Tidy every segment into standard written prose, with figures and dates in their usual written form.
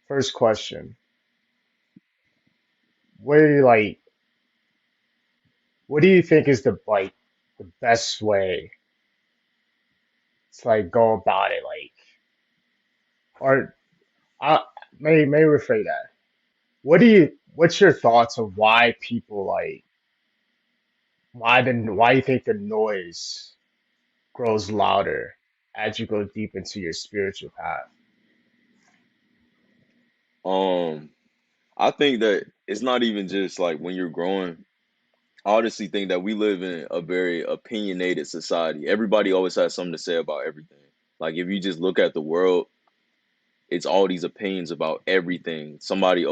First question. What do you like? What do you think is the best way to like go about it? Like, or I may rephrase that. What's your thoughts of why people like why you think the noise grows louder as you go deep into your spiritual path? Um, I think that it's not even just like when you're growing. I honestly think that we live in a very opinionated society. Everybody always has something to say about everything. Like if you just look at the world, it's all these opinions about everything. Somebody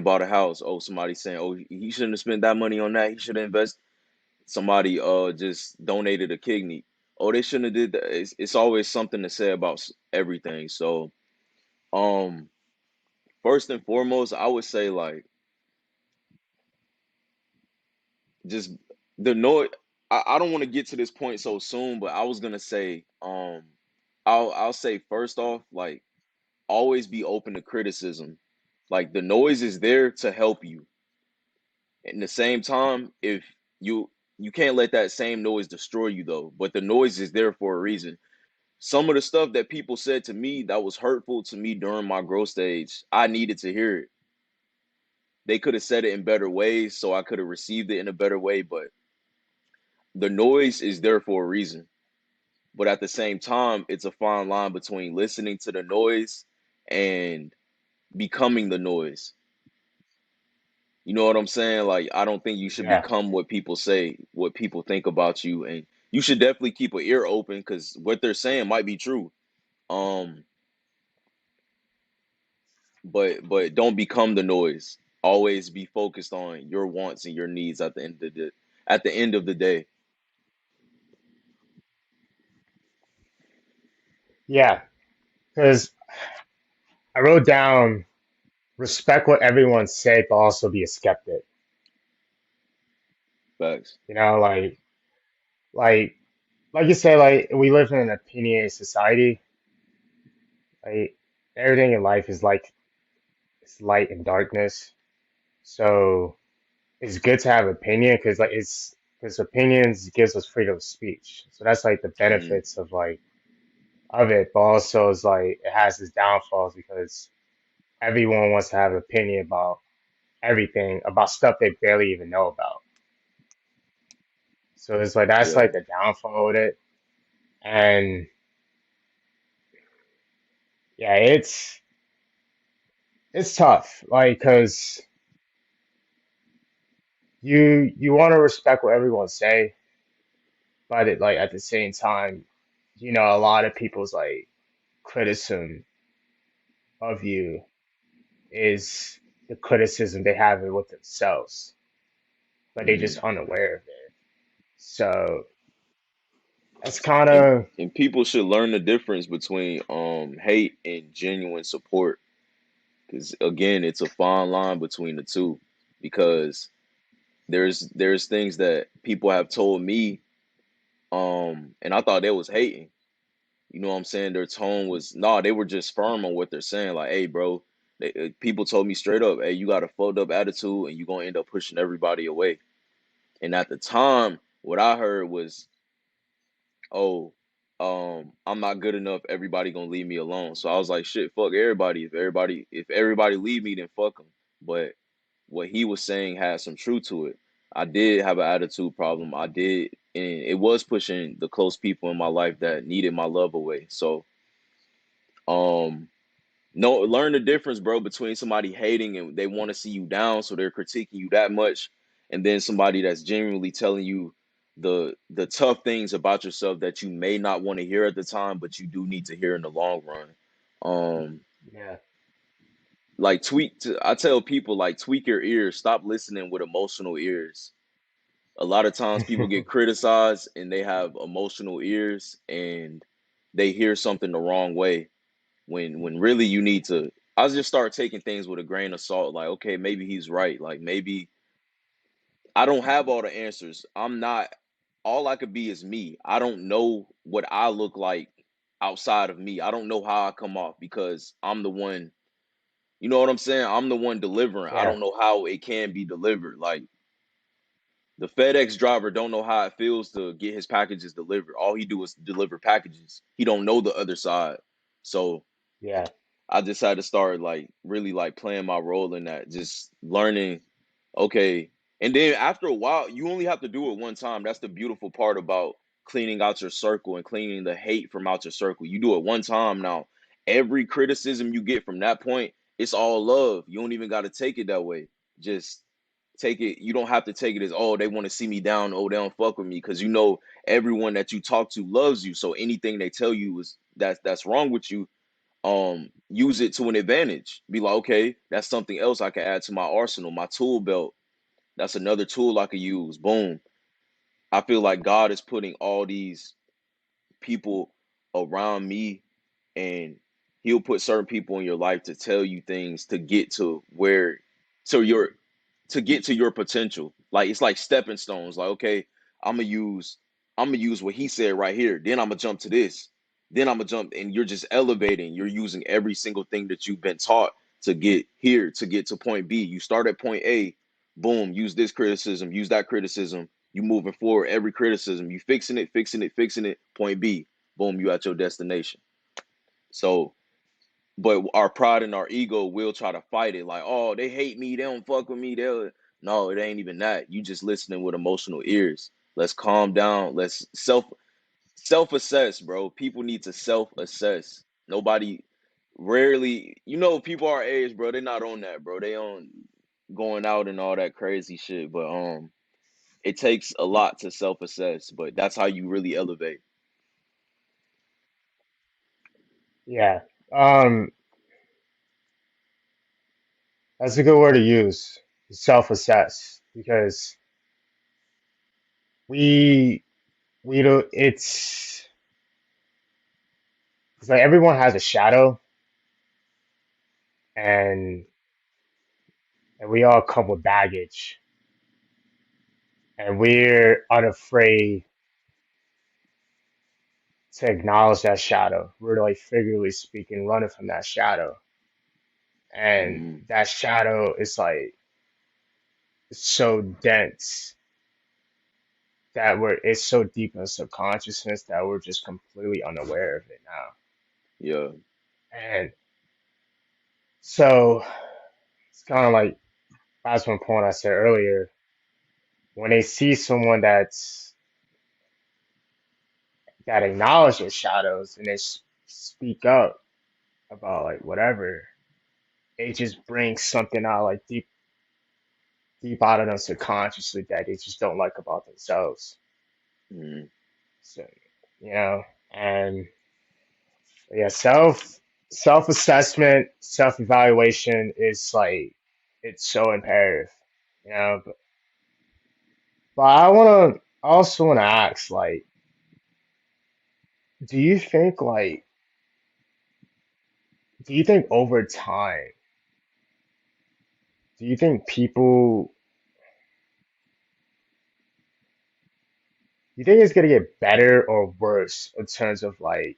bought a house. Oh, somebody saying, oh, he shouldn't have spent that money on that. He should have invested. Somebody just donated a kidney. Oh, they shouldn't have did that. It's always something to say about everything. So, um, first and foremost, I would say like just the noise. I don't want to get to this point so soon, but I was gonna say, I'll say first off, like always be open to criticism. Like the noise is there to help you. At the same time, if you you can't let that same noise destroy you though, but the noise is there for a reason. Some of the stuff that people said to me that was hurtful to me during my growth stage, I needed to hear it. They could have said it in better ways, so I could have received it in a better way, but the noise is there for a reason. But at the same time, it's a fine line between listening to the noise and becoming the noise. You know what I'm saying? Like, I don't think you should Yeah, become what people say, what people think about you, and you should definitely keep an ear open because what they're saying might be true. Um, but don't become the noise. Always be focused on your wants and your needs at the end of the day. yeah. Because I wrote down respect what everyone say, but also be a skeptic. Facts. You know, like like you said, like we live in an opinionated society. Like everything in life is like it's light and darkness. So it's good to have opinion because like it's because opinions gives us freedom of speech. So that's like the Hmm. benefits of like of it, but also it's like it has its downfalls because everyone wants to have an opinion about everything about stuff they barely even know about. So it's like that's Yeah. like the downfall with it. And yeah, it's tough, like, because you want to respect what everyone say, but it like at the same time, a lot of people's like criticism of you is the criticism they have it with themselves, but they're just Hmm. unaware of it. So that's kind And of and people should learn the difference between hate and genuine support. Because again, it's a fine line between the two. Because there's things that people have told me, and I thought they was hating. You know what I'm saying? Their tone was nah, they were just firm on what they're saying. Like, hey, bro, people told me straight up, hey, you got a fucked up attitude, and you're gonna end up pushing everybody away. And at the time, what I heard was, oh, I'm not good enough. Everybody gonna leave me alone. So I was like, shit, fuck everybody. If everybody leave me, then fuck them. But what he was saying had some truth to it. I did have an attitude problem. I did, and it was pushing the close people in my life that needed my love away. So, um, no, learn the difference, bro, between somebody hating and they want to see you down, so they're critiquing you that much, and then somebody that's genuinely telling you the tough things about yourself that you may not want to hear at the time, but you do need to hear in the long run. Um, yeah. like I tell people like tweak your ears, stop listening with emotional ears. A lot of times people get criticized and they have emotional ears and they hear something the wrong way when really you need to. I just start taking things with a grain of salt. Like, okay, maybe he's right. Like maybe I don't have all the answers. I'm not all I could be is me. I don't know what I look like outside of me. I don't know how I come off because I'm the one. You know what I'm saying? I'm the one delivering. I Yeah, don't know how it can be delivered. Like the FedEx driver don't know how it feels to get his packages delivered. All he do is deliver packages. He don't know the other side. So yeah, I just had to start like really like playing my role in that, just learning, okay. And then after a while, you only have to do it one time. That's the beautiful part about cleaning out your circle and cleaning the hate from out your circle. You do it one time now. Every criticism you get from that point, it's all love. You don't even got to take it that way. Just take it. You don't have to take it as, oh, they want to see me down. Oh, they don't fuck with me. Because you know everyone that you talk to loves you. So anything they tell you is that's wrong with you, use it to an advantage. Be like, okay, that's something else I can add to my arsenal, my tool belt. That's another tool I could use. Boom. I feel like God is putting all these people around me, and he'll put certain people in your life to tell you things to get to where to your to get to your potential. Like it's like stepping stones. Like, okay, I'm gonna use I'm gonna use what he said right here. Then I'm gonna jump to this. Then I'm gonna jump, and you're just elevating. You're using every single thing that you've been taught to get here, to get to point B. You start at point A, boom, use this criticism, use that criticism. You moving forward, every criticism, you fixing it, fixing it, fixing it, point B, boom, you at your destination. So, but our pride and our ego will try to fight it, like, oh, they hate me, they don't fuck with me, they'll no, it ain't even that. You just listening with emotional ears. Let's calm down. Let's self-assess, bro. People need to self-assess. Nobody rarely, people our age, bro, they're not on that, bro. They on going out and all that crazy shit. But it takes a lot to self-assess, but that's how you really elevate. yeah. Um, that's a good word to use. Self-assess, because we we don't. It's like everyone has a shadow, and we all come with baggage, and we're unafraid to acknowledge that shadow. We're like figuratively speaking, running from that shadow, and Mm, that shadow is like so dense that it's so deep in the subconsciousness that we're just completely unaware of it now. yeah. And so it's kind of like that's one point I said earlier. When they see someone that acknowledges shadows and they speak up about like whatever, it just brings something out like deep out of them subconsciously that they just don't like about themselves. Mm, So, you know, and yeah, self assessment, self evaluation is like it's so imperative, you know. But I also wanna ask, like, do you think like do you think over time, do you think people do you think it's gonna get better or worse in terms of like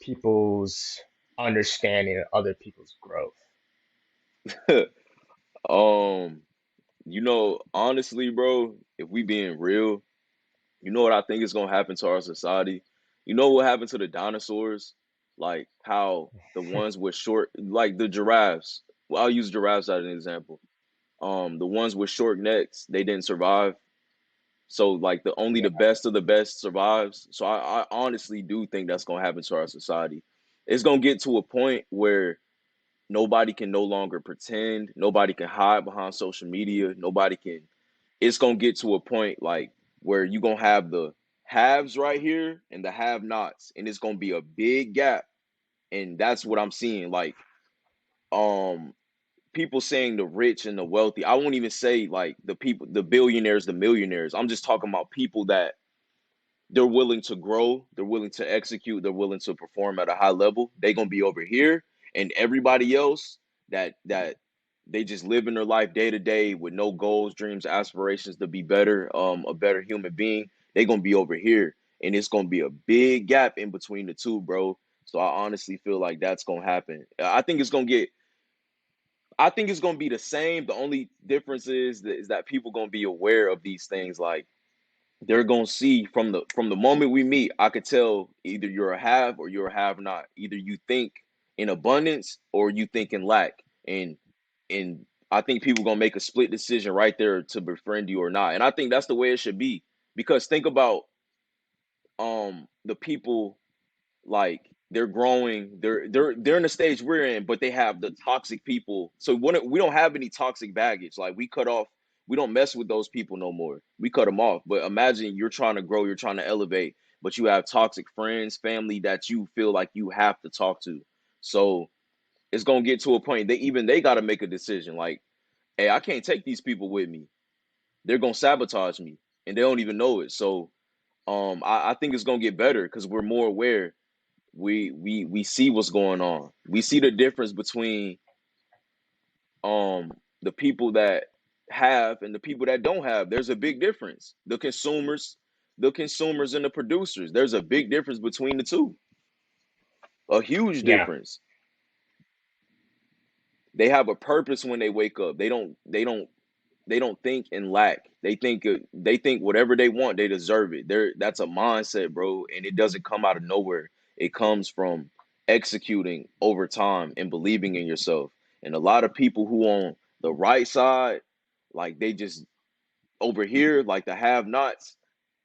people's understanding of other people's growth? mm. um, honestly, bro, if we being real, you know what I think is gonna happen to our society? You know what happened to the dinosaurs? Like how the ones with short, like the giraffes. Well, I'll use giraffes as an example. The ones with short necks, they didn't survive. So like the only Yeah, the best of the best survives. So I honestly do think that's gonna happen to our society. It's gonna get to a point where nobody can no longer pretend, nobody can hide behind social media, nobody can. It's gonna get to a point like where you gonna have the haves right here and the have nots, and it's gonna be a big gap. And that's what I'm seeing. Like, um, people saying the rich and the wealthy. I won't even say like the people, the billionaires, the millionaires. I'm just talking about people that they're willing to grow, they're willing to execute, they're willing to perform at a high level. They're gonna be over here, and everybody else that they just living their life day to day with no goals, dreams, aspirations to be better, a better human being. They're gonna be over here, and it's gonna be a big gap in between the two, bro. So I honestly feel like that's gonna happen. I think it's gonna get. I think it's gonna be the same. The only difference is that people gonna be aware of these things. Like they're gonna see from the moment we meet, I could tell either you're a have or you're a have not. Either you think in abundance or you think in lack. And I think people gonna make a split decision right there to befriend you or not. And I think that's the way it should be. Because think about the people, like they're growing, they're in the stage we're in, but they have the toxic people. So when we don't have any toxic baggage, like we cut off, we don't mess with those people no more, we cut them off. But imagine you're trying to grow, you're trying to elevate, but you have toxic friends, family that you feel like you have to talk to. So it's gonna get to a point they got to make a decision, like, hey, I can't take these people with me, they're gonna sabotage me, and they don't even know it. So I think it's gonna get better because we're more aware. We see what's going on. We see the difference between um the people that have and the people that don't have. There's a big difference. The consumers and the producers. There's a big difference between the two. A huge Yeah, difference. They have a purpose when they wake up. They don't think in lack. They think whatever they want, they deserve it. That's a mindset, bro, and it doesn't come out of nowhere. It comes from executing over time and believing in yourself. And a lot of people who on the right side, like they just over here, like the have-nots,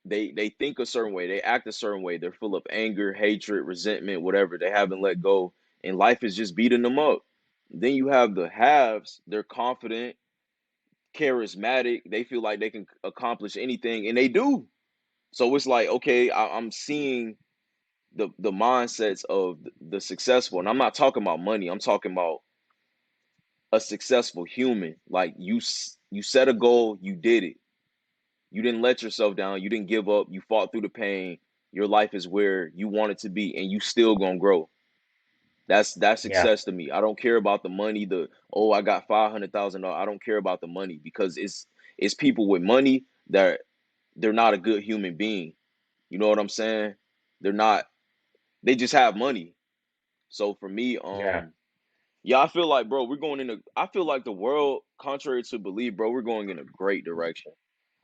they think a certain way, they act a certain way. They're full of anger, hatred, resentment, whatever. They haven't let go, and life is just beating them up. Then you have the haves. They're confident, charismatic. They feel like they can accomplish anything, and they do. So it's like, okay, I'm seeing the mindsets of the successful, and I'm not talking about money. I'm talking about a successful human. Like you set a goal, you did it. You didn't let yourself down. You didn't give up. You fought through the pain. Your life is where you want it to be, and you still gonna grow. That's yeah, success to me. I don't care about the money. I got $500,000. I don't care about the money because it's people with money that they're not a good human being. You know what I'm saying? They're not. They just have money. So for me, yeah, yeah, I feel like, bro, I feel like the world, contrary to belief, bro, we're going in a great direction.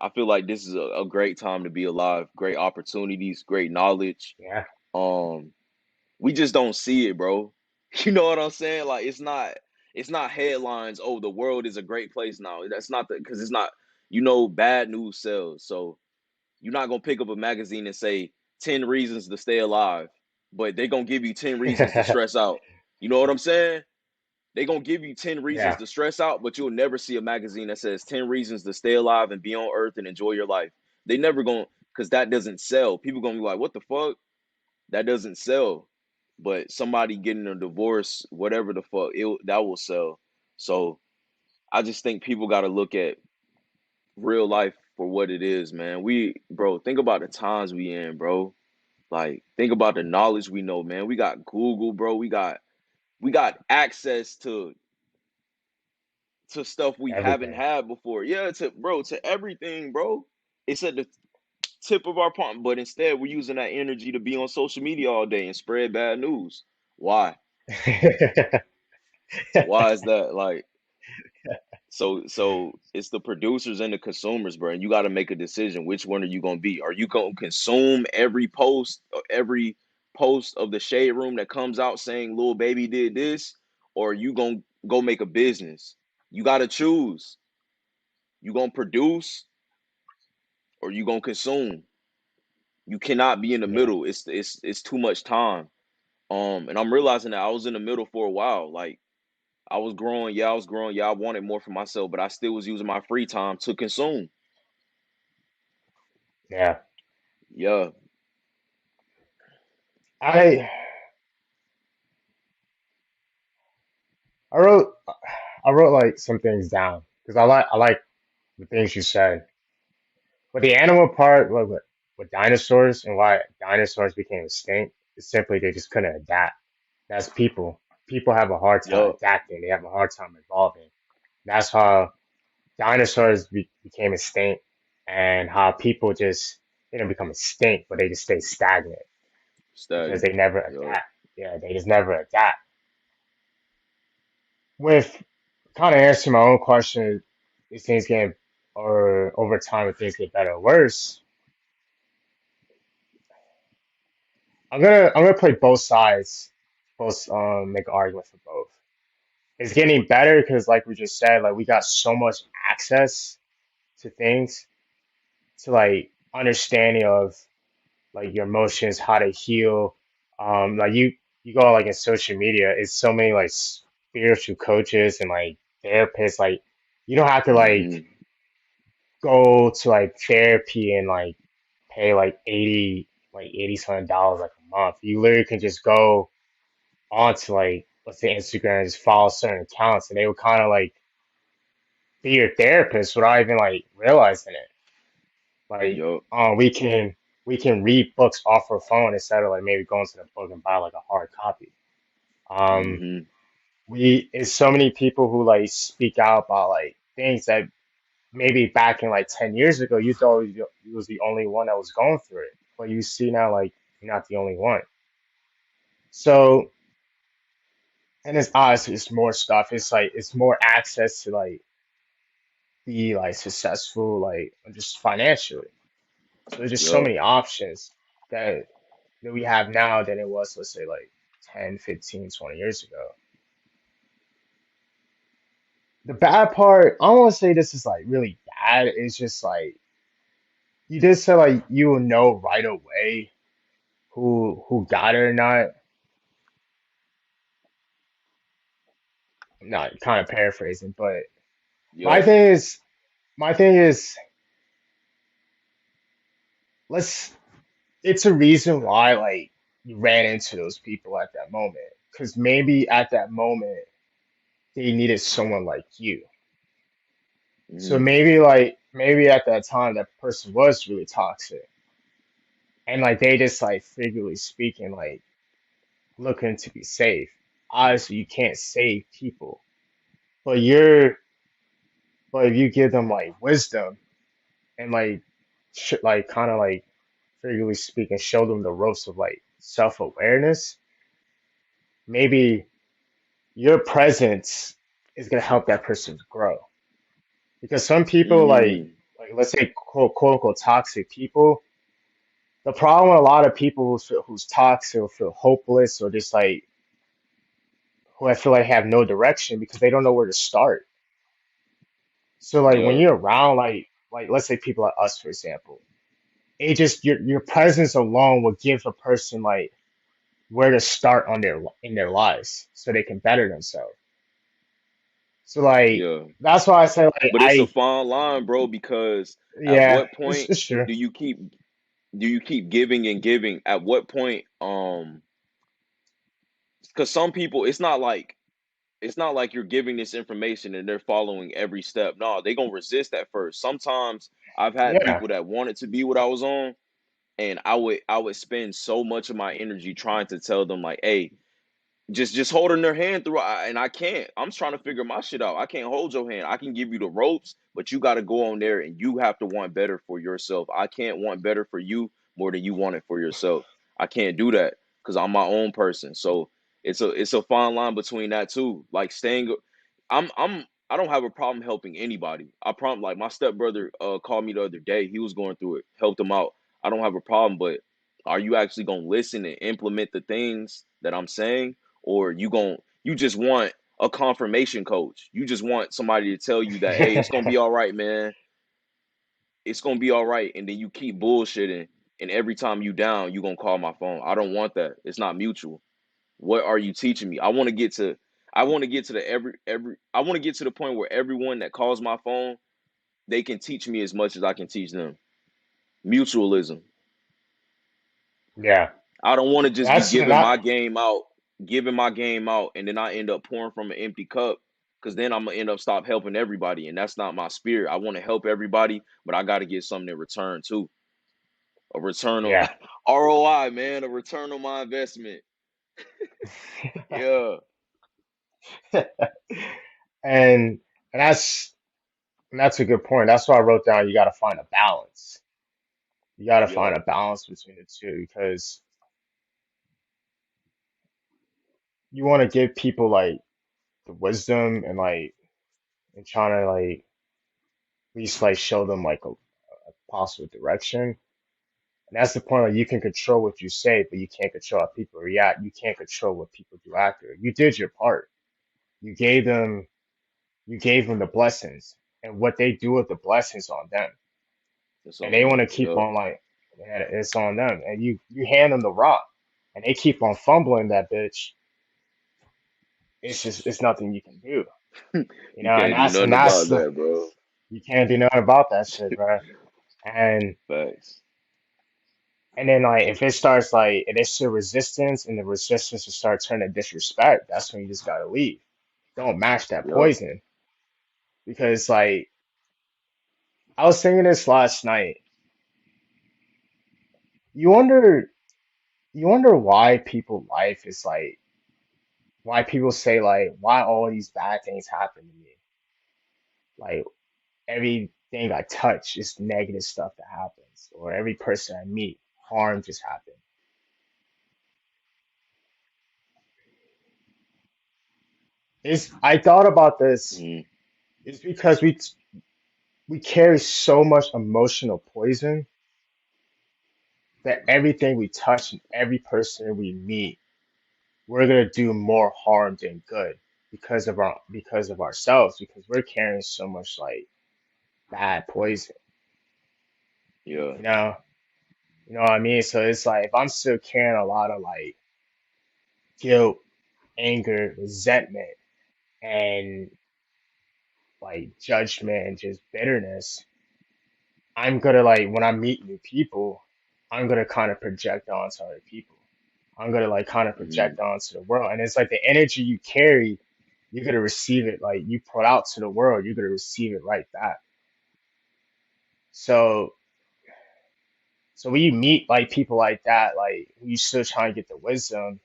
I feel like this is a great time to be alive. Great opportunities, great knowledge. yeah, Um, we just don't see it, bro. You know what I'm saying? Like it's not headlines, oh, the world is a great place now. That's not the because it's not, bad news sells. So you're not gonna pick up a magazine and say 10 reasons to stay alive, but they're gonna give you 10 reasons to stress out. You know what I'm saying? They're gonna give you 10 reasons yeah, to stress out, but you'll never see a magazine that says 10 reasons to stay alive and be on earth and enjoy your life. They never gonna, because that doesn't sell. People gonna be like, what the fuck? That doesn't sell. But somebody getting a divorce, whatever the fuck, that will sell. So I just think people got to look at real life for what it is, man. Bro, think about the times we in, bro. Like, think about the knowledge we know, man. We got Google, bro. We got access to stuff we haven't everything. had before. Yeah, to everything, bro. It's at the tip of our palm, but instead we're using that energy to be on social media all day and spread bad news. Why? Why is that? Like, so it's the producers and the consumers, bro. And you got to make a decision. Which one are you gonna be? Are you gonna consume every post of the shade room that comes out saying "Lil Baby did this," or are you gonna go make a business? You got to choose. You gonna produce or you gonna consume. You cannot be in the Yeah, middle. It's too much time. And I'm realizing that I was in the middle for a while. Like I was growing, yeah, I was growing, yeah, I wanted more for myself, but I still was using my free time to consume. yeah. Yeah, I I wrote I wrote like some things down because I like the things you said. But the animal part, with dinosaurs and why dinosaurs became extinct, is simply they just couldn't adapt. That's people. People have a hard time yeah, adapting. They have a hard time evolving. That's how dinosaurs became extinct, and how people just they don't become extinct, but they just stay stagnant because they stagnant. never Yeah, adapt. Yeah, they just never adapt. With kind of answer my own question, these things getting or over time if things get better or worse, I'm gonna play both sides, both make an argument for both. It's getting better because like we just said, like we got so much access to things, to like understanding of like your emotions, how to heal. Like you go like in social media, it's so many like spiritual coaches and like therapists. Like you don't have to like Hmm. go to like therapy and like pay like 80 something dollars like a month. You literally can just go onto like let's say Instagram and just follow certain accounts and they would kind of like be your therapist without even like realizing it. Like Yup. we can read books off our phone instead of like maybe going to the book and buy like a hard copy. Um Hmm. we it's so many people who like speak out about like things that maybe back in like 10 years ago you thought you was the only one that was going through it. But you see now like you're not the only one. So and it's obviously it's more stuff. It's like it's more access to like be like successful like just financially. So there's just so Yup. many options that we have now than it was, let's say, like 10, 15, 20 years ago. The bad part, I don't want to say this is like really bad. It's just like you just said like you will know right away who got it or not. I'm not kind of paraphrasing, but my Yup. thing is my thing is let's it's a reason why like you ran into those people at that moment. Because maybe at that moment they needed someone like you. So Hmm. maybe at that time that person was really toxic. And like they just like figuratively speaking, like looking to be safe. Obviously you can't save people. But but if you give them like wisdom and like like kind of like figuratively speaking, show them the ropes of like self-awareness, maybe your presence is gonna help that person grow. Because some people Hmm. like let's say quote unquote toxic people, the problem with a lot of people who's toxic or feel hopeless or just like who I feel like have no direction because they don't know where to start. So like when Yeah. you're around like let's say people like us for example, it just your presence alone will give a person like where to start on their in their lives so they can better themselves. So like Yeah. that's why I say like But it's a I fine line, bro, because at yeah what point it's true do you keep giving and giving? At what point, because some people, it's not like you're giving this information and they're following every step. No, they gonna resist at first. Sometimes I've had yeah people that wanted to be what I was on, and I would spend so much of my energy trying to tell them like, hey, just holding their hand through, and I can't. I'm trying to figure my shit out. I can't hold your hand. I can give you the ropes, but you got to go on there and you have to want better for yourself. I can't want better for you more than you want it for yourself. I can't do that because I'm my own person. So it's a fine line between that too. Like staying, I don't have a problem helping anybody. I problem like my stepbrother called me the other day. He was going through it, helped him out. I don't have a problem, but are you actually gonna listen and implement the things that I'm saying? Or you just want a confirmation coach. You just want somebody to tell you that, hey, it's gonna be all right, man. It's gonna be all right, and then you keep bullshitting, and every time you down, you gonna call my phone. I don't want that. It's not mutual. What are you teaching me? I want to get to the every I want to get to the point where everyone that calls my phone, they can teach me as much as I can teach them. Mutualism. yeah I don't want to just be that's not giving my game out, and then I end up pouring from an empty cup. Because then I'm gonna end up stop helping everybody, and that's not my spirit. I want to help everybody, but I got to get something in return too. A return on yeah ROI, man. A return on my investment. Yeah, and and that's a good point. That's why I wrote down you got to find a balance. You got to find yeah, a balance between the two because you want to give people like the wisdom and like and trying to like at least like show them like a possible direction. And that's the point. Like you can control what you say, but you can't control how people react. You can't control what people do after. You did your part. You gave them you gave them the blessings, and what they do with the blessings on them. It's And on they want them. to keep Yup. on like, man, it's on them. And you hand them the rock, and they keep on fumbling that bitch. It's nothing you can do, you You know. And can't do and nothing that's about the that, bro. you can't do nothing about that shit, bro. And Facts. then like if it starts like if it's still resistance and the resistance will start turning to disrespect, that's when you just gotta leave. Don't match that Yup. poison because like I was thinking this last night. You wonder you wonder why people life is like why people say like why all these bad things happen to me. Like everything I touch is negative stuff that happens, or every person I meet, harm just happens. Is I thought about this. Mm, It's because we carry so much emotional poison that everything we touch and every person we meet, we're gonna do more harm than good because of ourselves because we're carrying so much like bad poison, yeah. you know. You know what I mean? So it's like if I'm still carrying a lot of like guilt, anger, resentment, and like judgment and just bitterness, I'm gonna like when I meet new people, I'm gonna kind of project onto other people. I'm gonna like kind of Hmm. project onto the world, and it's like the energy you carry, you're gonna receive it like you put out to the world, you're gonna receive it right back. So so when you meet like people like that, like you still trying to get the wisdom,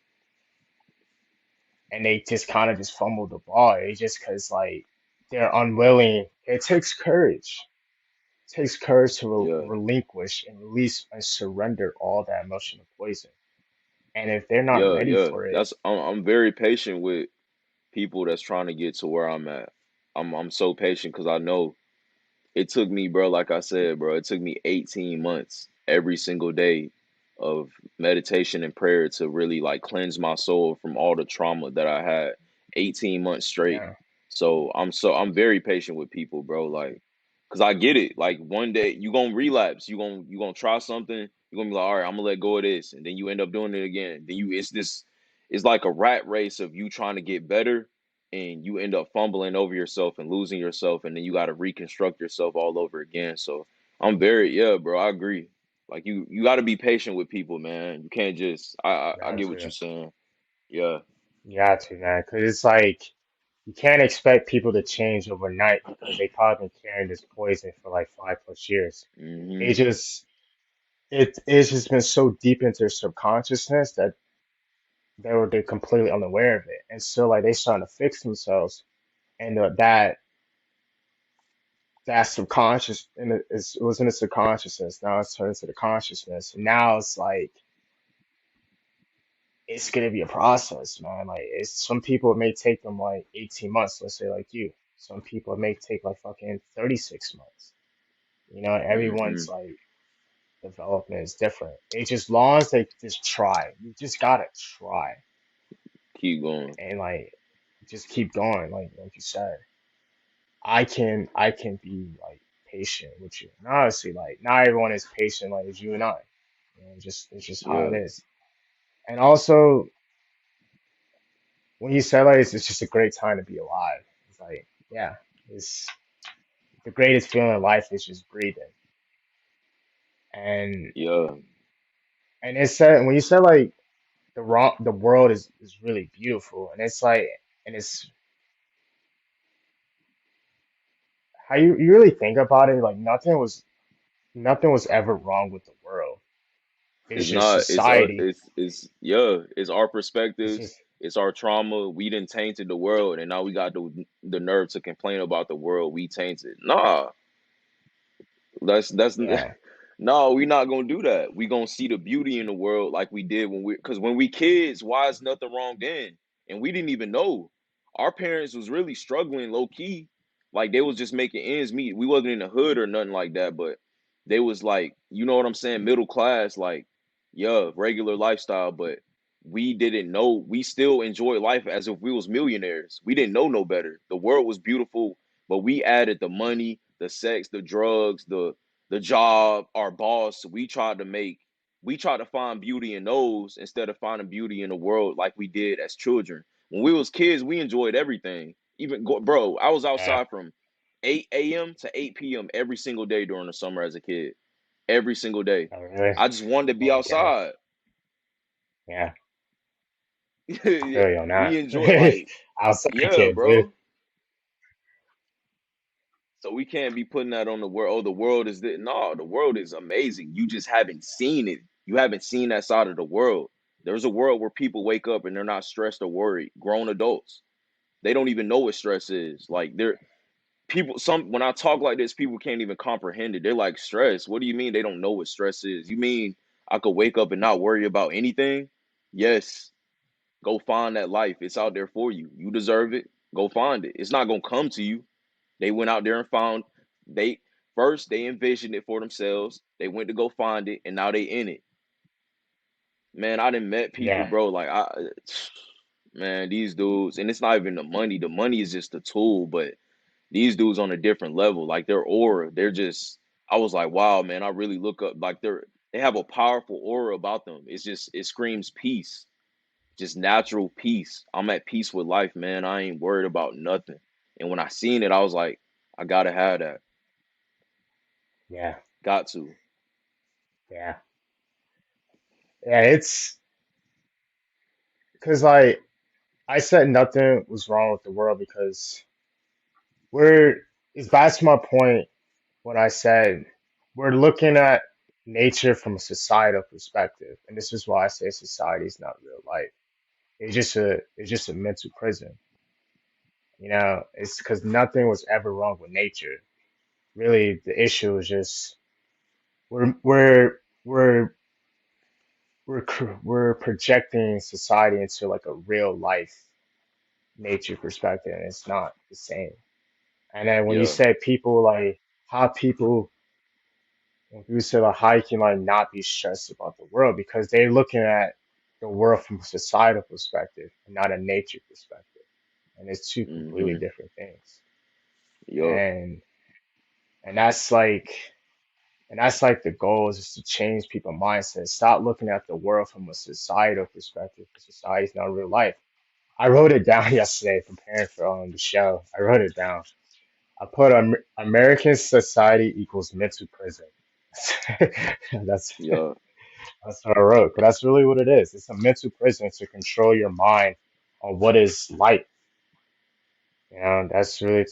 and they just kind of just fumble the ball. It's just because like they're unwilling. It takes courage. It takes courage to Yeah. relinquish and release and surrender all that emotional poison. And if they're not Yeah. ready Yeah. for it, That's I'm very patient with people that's trying to get to where I'm at. I'm so patient because I know it took me, bro, like I said, bro, it took me 18 months every single day of meditation and prayer to really like cleanse my soul from all the trauma that I had 18 months straight. yeah, So I'm very patient with people, bro, like cuz I get it. Like one day you going to relapse, you going to try something, you're going to be like, "All right, I'm going to let go of this." And then you end up doing it again. Then you it's like a rat race of you trying to get better and you end up fumbling over yourself and losing yourself and then you got to reconstruct yourself all over again. So I'm very, yeah, bro, I agree. Like you got to be patient with people, man. You can't just you I got get what you're to, saying. Yeah. you got to, man, because it's like you can't expect people to change overnight because they probably been carrying this poison for like 5 plus years. They Mhm. just it's just been so deep into their subconsciousness that they're completely unaware of it, and so like they starting to fix themselves, and that subconscious and it was in the subconsciousness. Now it's turned into the consciousness. And now it's like it's gonna be a process, man. Like it's some people it may take them like 18 months, let's say like you. Some people it may take like fucking 36 months. You know, everyone's Mhm. like development is different. It just long as they just try. You just gotta try Keep going. and like just keep going, like you said. I can be like patient with you. And honestly, like not everyone is patient like as you and I. You know, it's just how it Yeah. is. And also when you said like it's just a great time to be alive. It's like, yeah, it's the greatest feeling in life is just breathing. And Yeah. it said when you said like the world is really beautiful and it's like and it's how you really think about it, like nothing was ever wrong with the world. It's It's just not society. it's yeah, it's our It's perspectives, just it's our trauma. We didn't tainted the world and now we got the nerve to complain about the world we tainted. Nah, that's yeah. no, we not gonna do that. We gonna see the beauty in the world like we did because when we kids, why is nothing wrong then? And we didn't even know. Our parents was really struggling low key. Like they was just making ends meet. We wasn't in the hood or nothing like that, but they was like, you know what I'm saying, middle class, like, yeah, regular lifestyle, but we didn't know. We still enjoyed life as if we was millionaires. We didn't know no better. The world was beautiful, but we added the money, the sex, the drugs, the job, our boss. We tried to find beauty in those instead of finding beauty in the world like we did as children. When we was kids, we enjoyed everything. Even bro, I was Yeah. outside from 8 a.m. to 8 p.m. every single day during the summer as a kid. Every single day. Oh, really? I just wanted to be Oh, yeah. outside. Yeah. I Yeah, feel you on we that. enjoy like, Outside yeah, kid, dude. bro. So we can't be putting that on the world. Oh, the world is this. No, the world is amazing. You just haven't seen it. You haven't seen that side of the world. There's a world where people wake up and they're not stressed or worried. Grown adults. They don't even know what stress is. Like they're people some when I talk like this, people can't even comprehend it. They're like, stress. What do you mean they don't know what stress is? You mean I could wake up and not worry about anything? Yes. Go find that life. It's out there for you. You deserve it. Go find it. It's not gonna come to you. They went out there and found they first they envisioned it for themselves. They went to go find it and now they in it. Man, I done met people, Yeah. bro. Like I man, these dudes, and it's not even the money. The money is just a tool, but these dudes on a different level, like their aura, they're just. I was like, wow, man, I really look up like they have a powerful aura about them. It's just it screams peace, just natural peace. I'm at peace with life, man. I ain't worried about nothing. And when I seen it, I was like, I gotta have that. Yeah. Got to. Yeah. Yeah. It's because like I said nothing was wrong with the world because we're it's back to my point when I said we're looking at nature from a societal perspective, and this is why I say society is not real life. It's just a mental prison. It's because nothing was ever wrong with nature. Really, the issue is just we're we're we're we're projecting society into like a real life nature perspective, and it's not the same. And then when you Yeah. say people like how people when people say like how you can like not be stressed about the world because they're looking at the world from a societal perspective and not a nature perspective. And it's two completely Mm-hmm. different things. Yup. And and that's like the goal is just to change people's mindset. Stop looking at the world from a societal perspective because society is not real life. I wrote it down yesterday preparing for the show. I wrote it down. I put American society equals mental prison. that's Yeah. that's what I wrote. But that's really what it is. It's a mental prison to control your mind on what is light. That's really